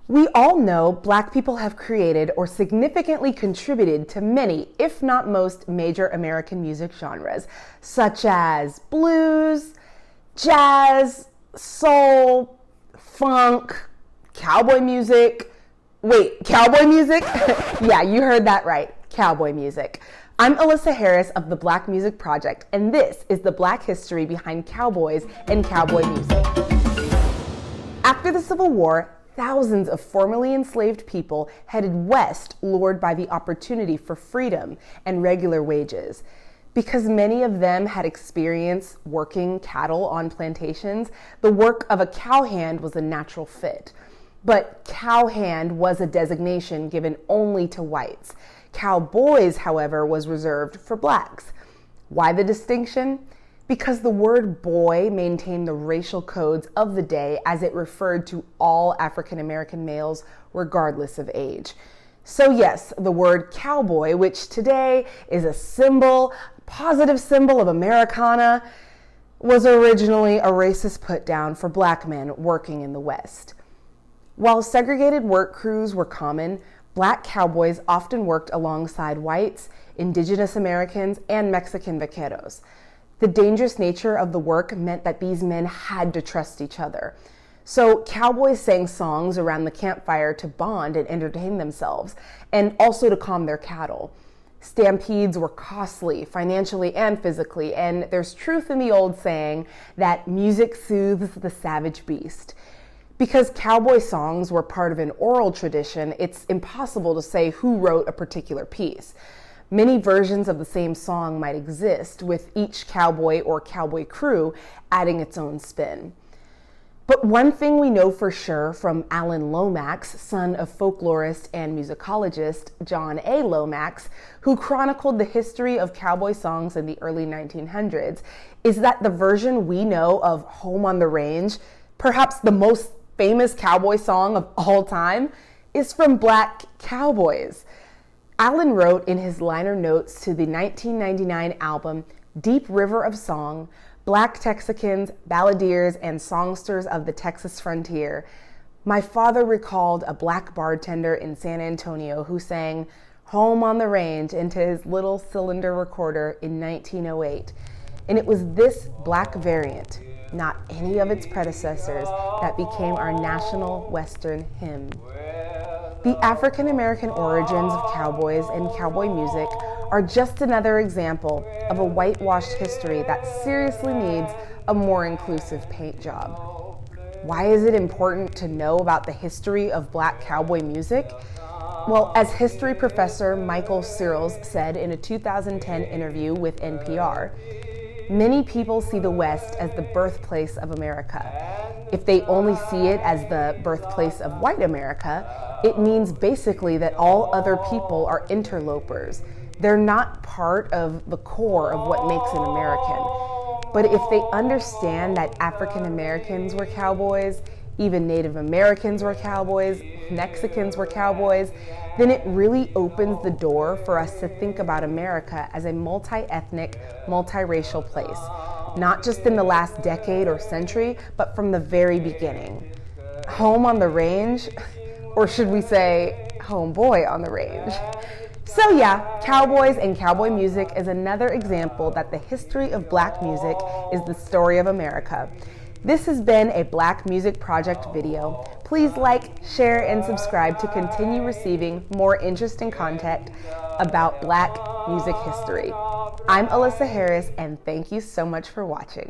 We all know Black people have created or significantly contributed to many, if not most, major American music genres, such as blues, jazz, soul, funk, cowboy music. Wait, cowboy music? Yeah, you heard that right, cowboy music. I'm Alyssa Harris of the Black Music Project, and this is the Black history behind cowboys and cowboy music. After the Civil War, thousands of formerly enslaved people headed west, lured by the opportunity for freedom and regular wages. Because many of them had experience working cattle on plantations, the work of a cowhand was a natural fit. But cowhand was a designation given only to whites. Cowboys, however, was reserved for blacks. Why the distinction? Because the word boy maintained the racial codes of the day as it referred to all African American males regardless of age. So yes, the word cowboy, which today is a symbol, positive symbol of Americana, was originally a racist put down for black men working in the West. While segregated work crews were common, black cowboys often worked alongside whites, indigenous Americans, and Mexican vaqueros. The dangerous nature of the work meant that these men had to trust each other. So cowboys sang songs around the campfire to bond and entertain themselves, and also to calm their cattle. Stampedes were costly, financially and physically, and there's truth in the old saying that music soothes the savage beast. Because cowboy songs were part of an oral tradition, it's impossible to say who wrote a particular piece. Many versions of the same song might exist, with each cowboy or cowboy crew adding its own spin. But one thing we know for sure from Alan Lomax, son of folklorist and musicologist John A. Lomax, who chronicled the history of cowboy songs in the early 1900s, is that the version we know of Home on the Range, perhaps the most famous cowboy song of all time, is from black cowboys. Alan wrote in his liner notes to the 1999 album Deep River of Song, Black Texicans, Balladeers, and Songsters of the Texas Frontier, my father recalled a black bartender in San Antonio who sang Home on the Range into his little cylinder recorder in 1908. And it was this black variant, not any of its predecessors, that became our national Western hymn. The African American origins of cowboys and cowboy music are just another example of a whitewashed history that seriously needs a more inclusive paint job. Why is it important to know about the history of black cowboy music? Well, as history professor Michael Searles said in a 2010 interview with NPR, many people see the West as the birthplace of America. If they only see it as the birthplace of white America, it means basically that all other people are interlopers. They're not part of the core of what makes an American. But if they understand that African Americans were cowboys, even Native Americans were cowboys, Mexicans were cowboys, then it really opens the door for us to think about America as a multi-ethnic, multiracial place, not just in the last decade or century, but from the very beginning. Home on the range, or should we say, homeboy on the range? So yeah, cowboys and cowboy music is another example that the history of black music is the story of America. This has been a Black Music Project video. Please like, share, and subscribe to continue receiving more interesting content about black music history. I'm Alyssa Harris, and thank you so much for watching.